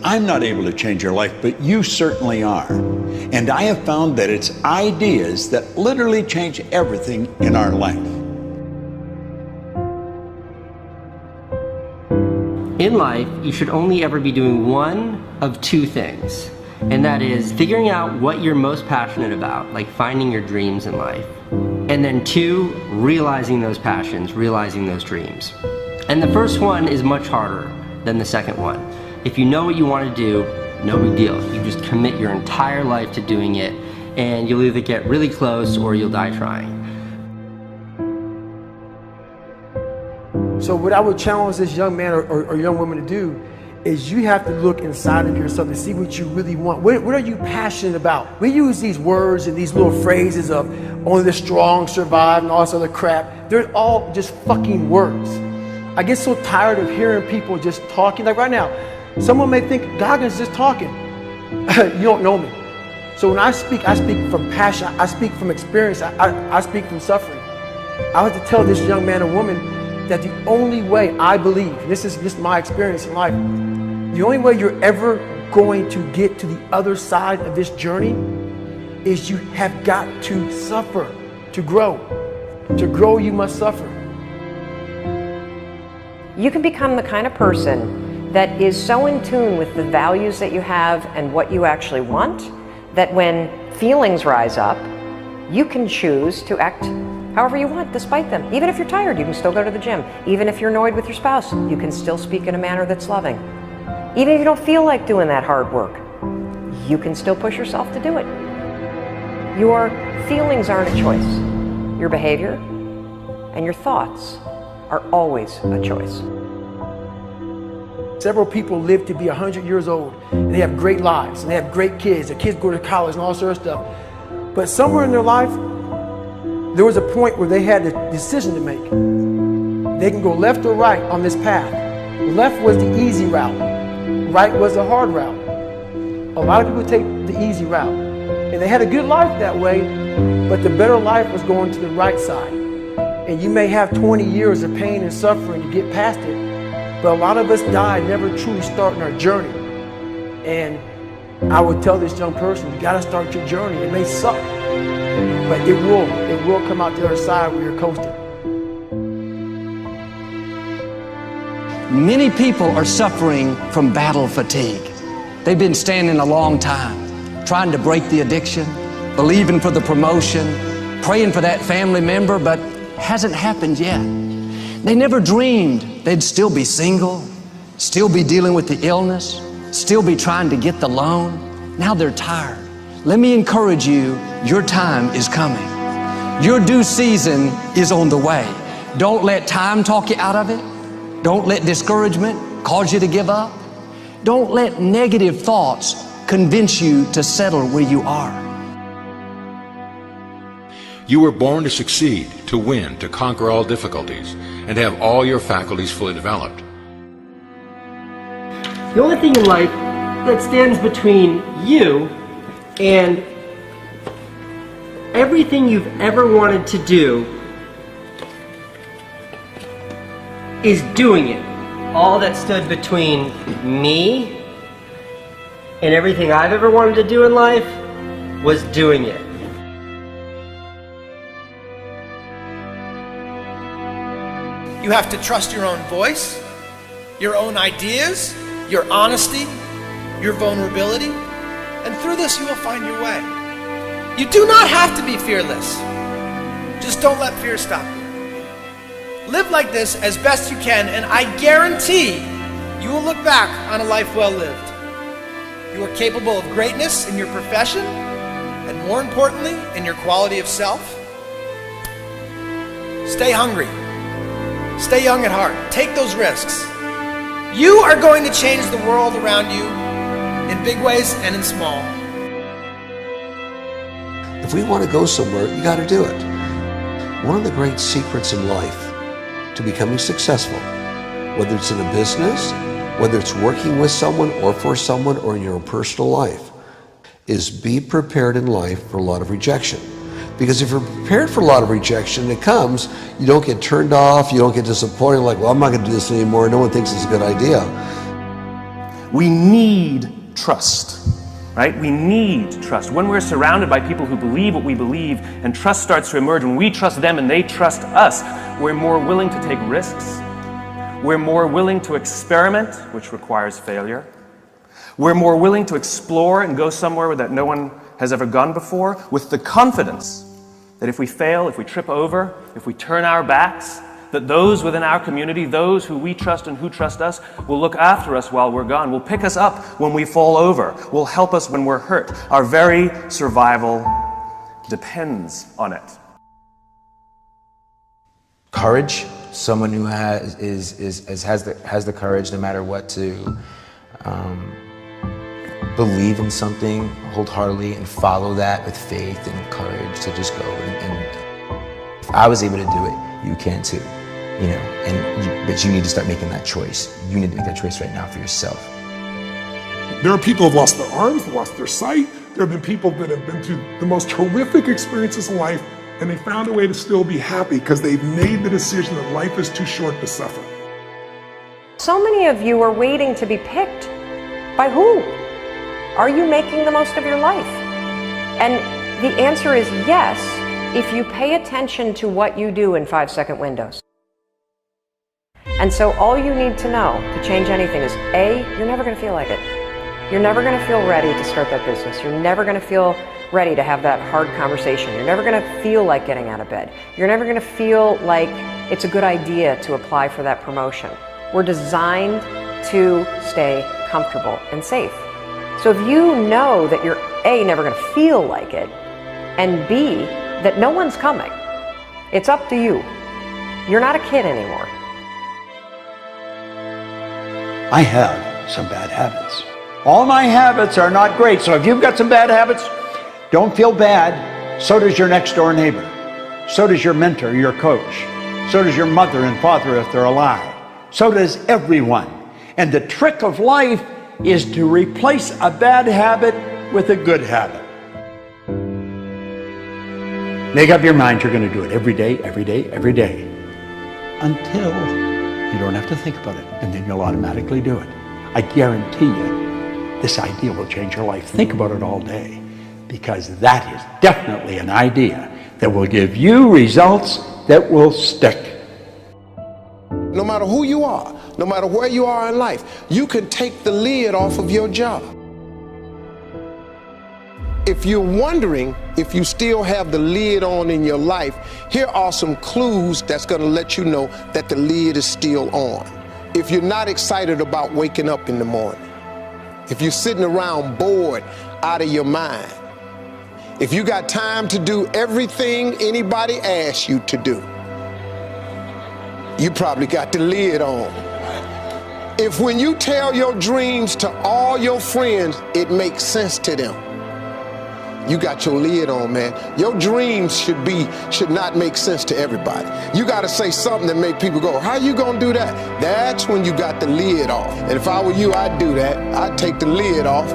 I'm not able to change your life, but you certainly are. And I have found that it's ideas that literally change everything in our life. In life, you should only ever be doing one of two things. And that is figuring out what you're most passionate about, like finding your dreams in life. And then two, realizing those passions, realizing those dreams. And the first one is much harder than the second one. If you know what you want to do, no big deal. You just commit your entire life to doing it, and you'll either get really close or you'll die trying. So what I would challenge this young man or young woman to do is you have to look inside of yourself and see what you really want. What are you passionate about? We use these words and these little phrases of only the strong survive and all this other crap. They're all just fucking words. I get so tired of hearing people just talking. Like right now, someone may think Goggins just talking. You don't know me. So when I speak from passion. I speak from experience. I speak from suffering. I have to tell this young man or woman that the only way I believe, and this is just my experience in life, the only way you're ever going to get to the other side of this journey is you have got to suffer to grow. To grow, you must suffer. You can become the kind of person that is so in tune with the values that you have and what you actually want, that when feelings rise up, you can choose to act however you want despite them. Even if you're tired, you can still go to the gym. Even if you're annoyed with your spouse, you can still speak in a manner that's loving. Even if you don't feel like doing that hard work, you can still push yourself to do it. Your feelings aren't a choice. Your behavior and your thoughts are always a choice. Several people live to be 100 years old, and they have great lives, and they have great kids. Their kids go to college and all sorts of stuff. But somewhere in their life, there was a point where they had a decision to make. They can go left or right on this path. Left was the easy route. Right was the hard route. A lot of people take the easy route. And they had a good life that way, but the better life was going to the right side. And you may have 20 years of pain and suffering to get past it, but a lot of us die never truly starting our journey. And I would tell this young person, you gotta start your journey. It may suck, but it will come out the other side where you're coasting. Many people are suffering from battle fatigue. They've been standing a long time, trying to break the addiction, believing for the promotion, praying for that family member, but hasn't happened yet. They never dreamed they'd still be single, still be dealing with the illness, still be trying to get the loan. Now they're tired. Let me encourage you, your time is coming. Your due season is on the way. Don't let time talk you out of it. Don't let discouragement cause you to give up. Don't let negative thoughts convince you to settle where you are. You were born to succeed, to win, to conquer all difficulties, and to have all your faculties fully developed. The only thing in life that stands between you and everything you've ever wanted to do is doing it. All that stood between me and everything I've ever wanted to do in life was doing it. You have to trust your own voice, your own ideas, your honesty, your vulnerability, and through this you will find your way. You do not have to be fearless. Just don't let fear stop you. Live like this as best you can, and I guarantee you will look back on a life well lived. You are capable of greatness in your profession, and more importantly, in your quality of self. Stay hungry. Stay young at heart. Take those risks. You are going to change the world around you in big ways and in small. If we want to go somewhere, you got to do it. One of the great secrets in life to becoming successful, whether it's in a business, whether it's working with someone or for someone or in your own personal life, is be prepared in life for a lot of rejection. Because if you're prepared for a lot of rejection, it comes, you don't get turned off, you don't get disappointed, like, well, I'm not going to do this anymore, no one thinks it's a good idea. We need trust, right? We need trust. When we're surrounded by people who believe what we believe and trust starts to emerge, when we trust them and they trust us, we're more willing to take risks. We're more willing to experiment, which requires failure. We're more willing to explore and go somewhere that no one has ever gone before, with the confidence that if we fail, if we trip over, if we turn our backs, that those within our community, those who we trust and who trust us, will look after us while we're gone, will pick us up when we fall over, will help us when we're hurt. Our very survival depends on it. Courage, someone who has the courage no matter what to believe in something wholeheartedly and follow that with faith and courage to just go. And if I was able to do it, you can too. You know, but you need to start making that choice. You need to make that choice right now for yourself. There are people who have lost their arms, lost their sight. There have been people that have been through the most horrific experiences in life, and they found a way to still be happy because they've made the decision that life is too short to suffer. So many of you are waiting to be picked. By who? Are you making the most of your life? And the answer is yes, if you pay attention to what you do in 5-second windows. And so all you need to know to change anything is A, you're never going to feel like it. You're never going to feel ready to start that business. You're never going to feel ready to have that hard conversation. You're never going to feel like getting out of bed. You're never going to feel like it's a good idea to apply for that promotion. We're designed to stay comfortable and safe. So if you know that you're A, never going to feel like it, and B, that no one's coming, it's up to you. You're not a kid anymore. I have some bad habits. All my habits are not great, so if you've got some bad habits, don't feel bad. So does your next door neighbor. So does your mentor, your coach. So does your mother and father if they're alive. So does everyone. And the trick of life is to replace a bad habit with a good habit. Make up your mind you're going to do it every day, every day, every day, until you don't have to think about it, and then you'll automatically do it. I guarantee you, this idea will change your life. Think about it all day, because that is definitely an idea that will give you results that will stick. No matter who you are, no matter where you are in life, you can take the lid off of your job. If you're wondering if you still have the lid on in your life, here are some clues that's going to let you know that the lid is still on. If you're not excited about waking up in the morning, if you're sitting around bored out of your mind, if you got time to do everything anybody asks you to do, you probably got the lid on. If when you tell your dreams to all your friends, it makes sense to them, you got your lid on, man. Your dreams should not make sense to everybody. You got to say something that make people go, how you gonna do that? That's when you got the lid off. And if I were you, I'd do that. I'd take the lid off.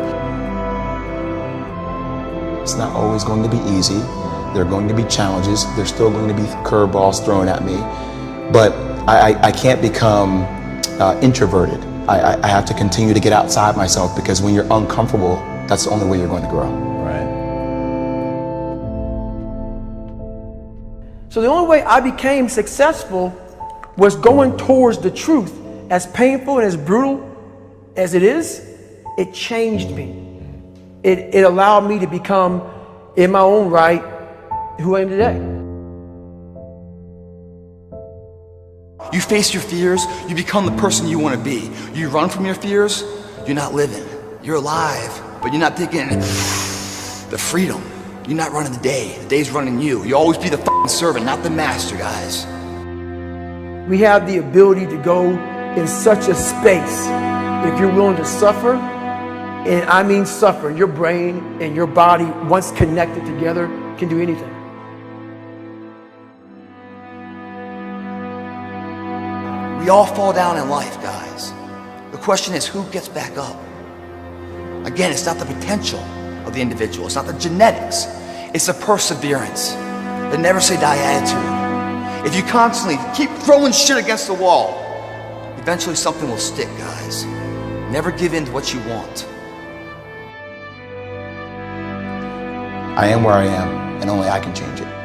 It's not always going to be easy. There are going to be challenges. There's still going to be curveballs thrown at me. But I can't become introverted. I have to continue to get outside myself, because when you're uncomfortable, that's the only way you're going to grow. Right. So the only way I became successful was going towards the truth. As painful and as brutal as it is, it changed me. It allowed me to become, in my own right, who I am today. You face your fears, you become the person you want to be. You run from your fears, you're not living. You're alive, but you're not taking the freedom. You're not running the day. The day's running you. You always be the f***ing servant, not the master, guys. We have the ability to go in such a space if you're willing to suffer, and I mean suffer. Your brain and your body, once connected together, can do anything. We all fall down in life, guys. The question is, who gets back up? Again, it's not the potential of the individual. It's not the genetics. It's the perseverance, the never say die attitude. If you constantly keep throwing shit against the wall, eventually something will stick, guys. Never give in to what you want. I am where I am, and only I can change it.